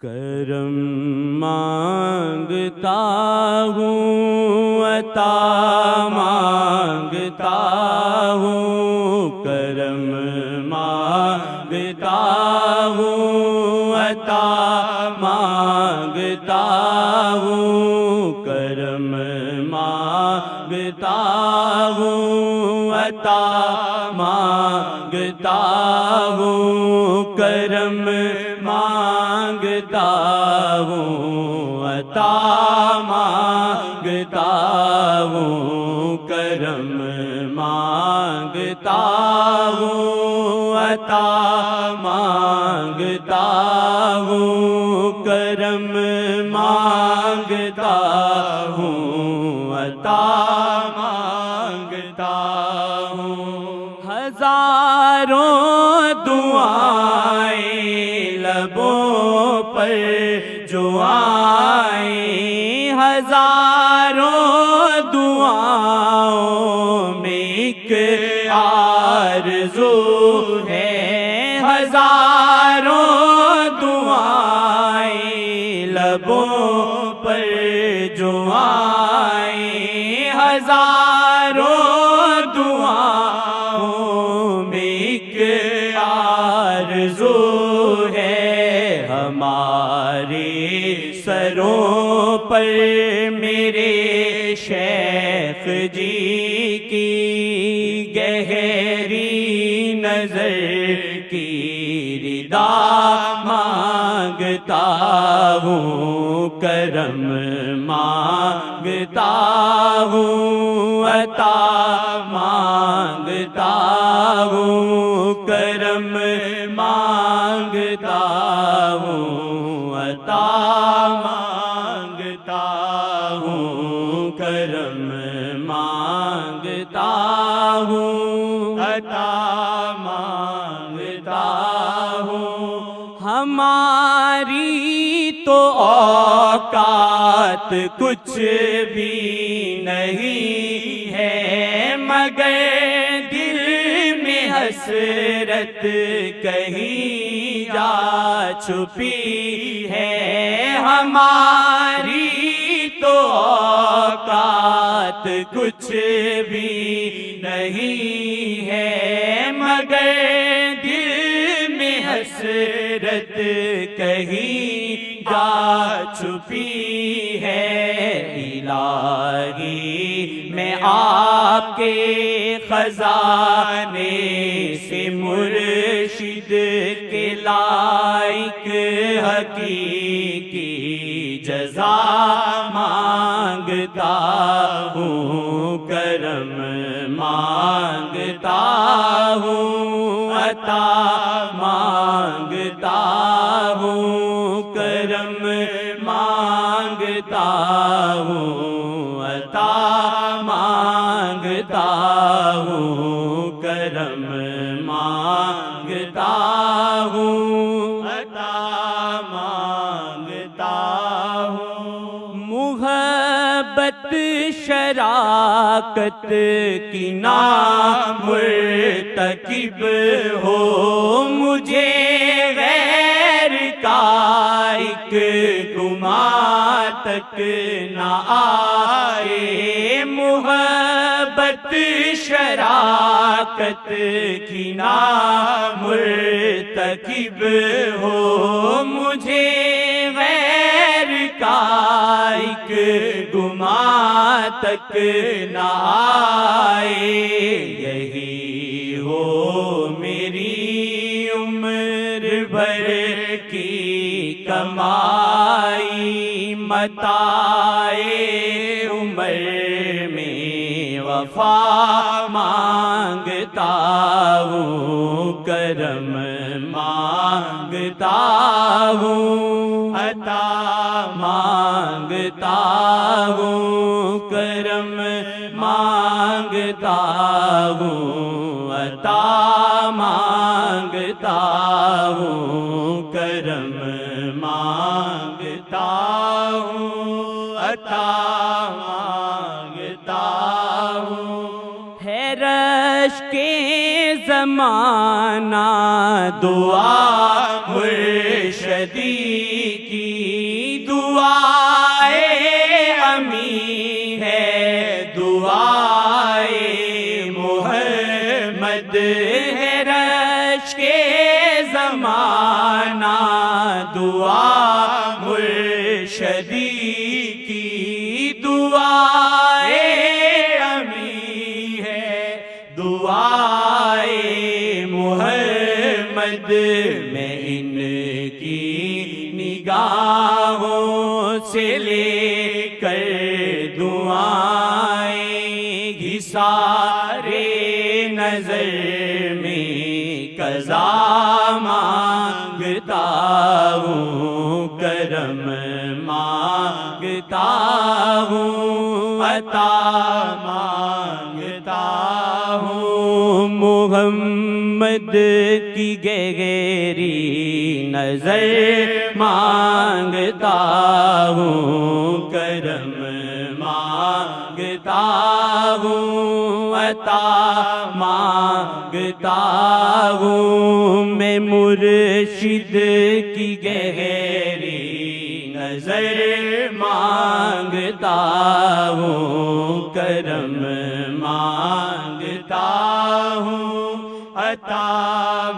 کرم مانگتا ہوں عطا مانگتا ہوں، کرم مانگتا ہوں عطا مانگتا ہوں، کرم مانگتا ہوں عطا مانگتا ہوں، کرم مانگتا ہوں عطا مانگتا ہوں، کرم مانگتا ہوں عطا مانگتا ہوں، کرم مانگتا ہوں عطا مانگتا ہوں۔ ہزاروں دعائیں لبوں پر جو آئیں، ہزاروں دعاؤں میں ایک آرزو ہے، ہزاروں دعائیں لبوں پر جو آئیں، ہزاروں دعاؤں میں ایک آرزو ہے، ہمارے سروں پر میرے شیخ جی کی گہری نظر کی ردا مانگتا ہوں، کرم مانگتا ہوں عطا مانگتا ہوں، کرم مانگتا ہوں عطا مانگتا ہوں، کرم مانگتا ہوں عطا مانگتا ہوں۔ ہماری تو اوقات کچھ بھی نہیں ہے، مگر دل میں حسرت کہیں جا چھپی ہے، ہماری تو اوقات کچھ بھی نہیں ہے، مگر دل میں حسرت کہیں جا چھپی ہے، الہی میں آپ کے خزانے سے مرشد کے لائق حقیقی جزا مانگتا ہوں، کرم مانگتا ہوں عطا مانگتا ہوں، کرم مانگتا ہوں عطا مانگتا ہوں، کرم مانگتا ہوں عطا مانگتا ہوں۔ محبت شراکت کی نامرتکب ہو، مجھے غیر کا ایک گمان تک نہ آئے، محبت شراکت کی نامرتکب ہو، مجھے غیر کا ایک گمان تک نہ آئے، یہی ہو میری عمر بھر کی کمائی، متاع عمر میں وفا مانگتا ہوں، کرم مانگتا ہوں عطا مانگتا ہوں، کرم مانگتا ہوں عطا مانگتا ہوں، کرم مانگتا ہوں عطا مانگتا ہوں۔ ہے رش کے زمانہ دعا مرشدی کی میں ان کی نگاہوں سے لے کر دعائیں گھسارے نظر میں قضا مانگتا ہوں، کرم مانگتا ہوں، عطا مانگتا ہوں، محمد کی گہری نظر مانگتا ہوں، کرم مانگتا ہوں، عطا مانگتا ہوں، میں مرشد کی گہری نظر مانگتا ہوں، کرم مانگتا ہوں، عطا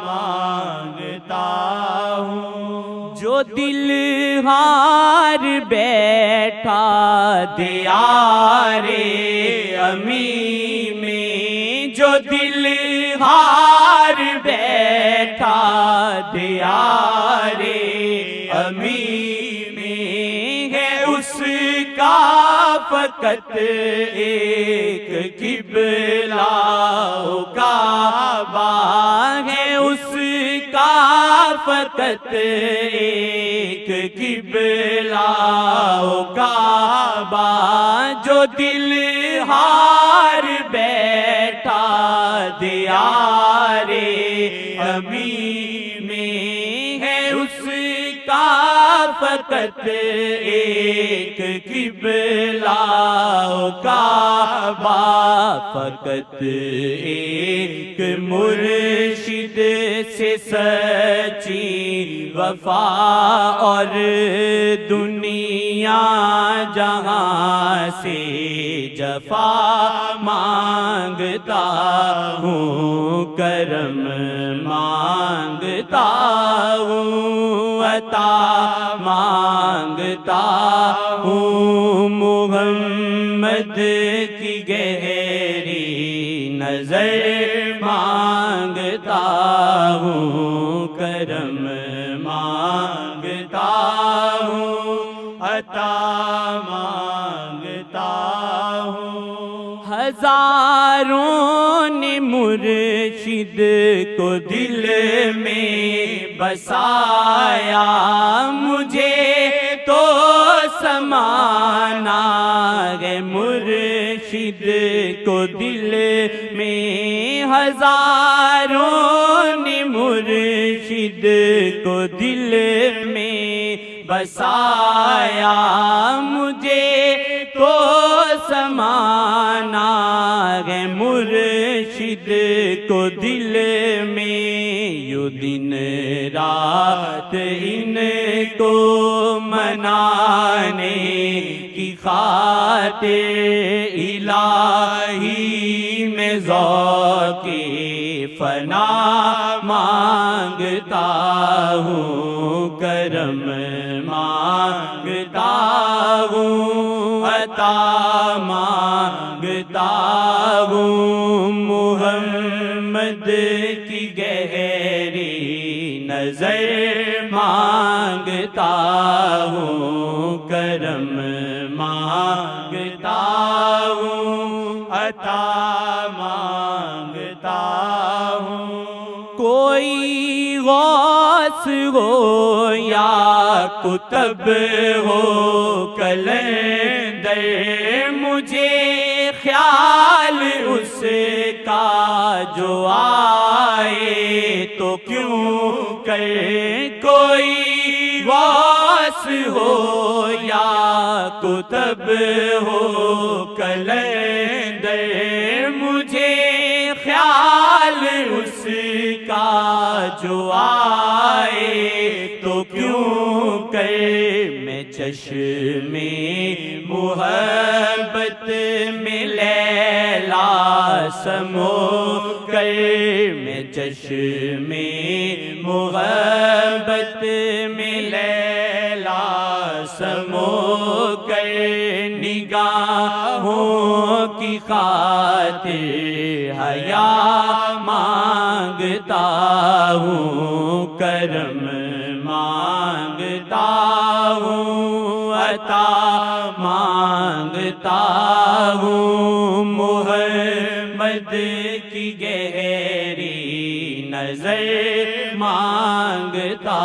مانگتا ہوں، جو دل ہار بیٹھا دیار امی میں، جو دل ہار بیٹھا دیار امی میں، ہے اس کا فقط ایک قبلہ کعبہ، ہے اس کا فقط ایک قبلہ کعبہ، جو دل ہار بیٹھا دیار امی میں، ہے اس کا فقط ایک قبلہ کعبہ، فقط ایک مرشد سے سچی وفا، اور دنیا جہاں سے جفا مانگتا ہوں، کرم مانگتا ہوں، عطا مانگتا ہوں، محمد کی گہری نظر مانگتا ہوں، کرم مانگتا ہوں، عطا مانگتا ہوں، ہزاروں نے مرشد کو دل میں بسایا، مجھے تو سمانا ہے مرشد کو دل میں، ہزاروں نے مرشد کو دل میں بسایا، مجھے تو سمانا ہے مرشد کو دل میں، یوں دن رات ان کو منانے کی خاطر الہی میں ذوق فنا مانگتا ہوں، کرم مانگتا ہوں، عطا مانگتا ہوں، محمد کی گہری نظر مانگتا ہوں، کرم مانگتا ہوں، عطا مانگتا ہوں، کوئی غوث ہو یا کتب ہو کلندر، مجھے خیال اس کا جو آئے تو کیوں کر، کوئی غوث ہو یا کتب ہو کلندر، مجھے خیال اس کا جو آئے تو کیوں کر، میں چشم محبت میں لیلا سمو کر، میں چشم محبت میں لیلا سمو کر، نگاہوں کی خاطر حیا مانگتا ہوں، کرم مانگتا ہوں عطا مانگتا ہوں محمد کی گہری نظر مانگتا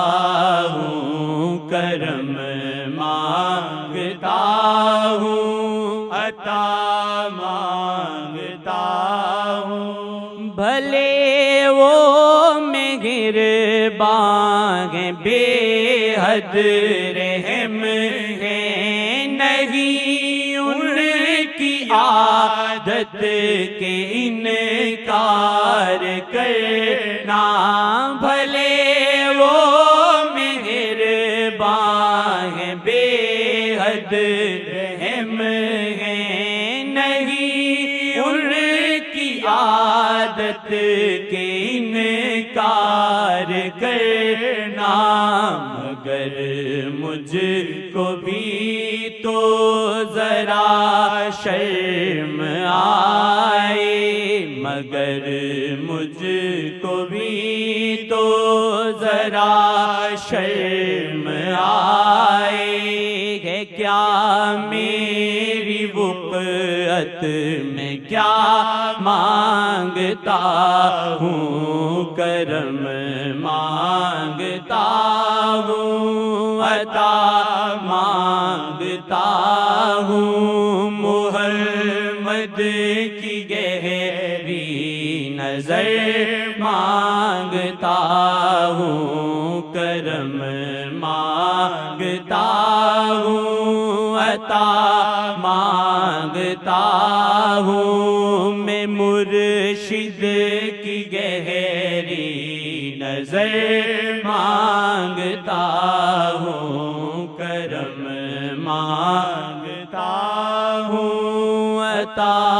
ہوں کرم مانگتا ہوں عطا مانگتا ہوں بھلے وہ مہربان ہیں بے حد رحم ہے نہیں ان کی عادت کے انکار کرنا بھلے وہ مہربان ہیں بے حد رحم ہے نہیں ان کی عادت کے انکار کرنا مگر مجھ کو بھی تو ذرا شرم آئے مگر مجھ کو بھی تو ذرا شرم آئے ہے کیا میری وقت میں کیا مانگتا ہوں کرم مانگتا ہوں عطا مانگتا ہوں محمد کی گہری نظر مانگتا ہوں کرم مانگتا ہوں عطا مانگتا ہوں میں مرشد کی گہری نظر مانگتا ہوں کرم مانگتا ہوں عطا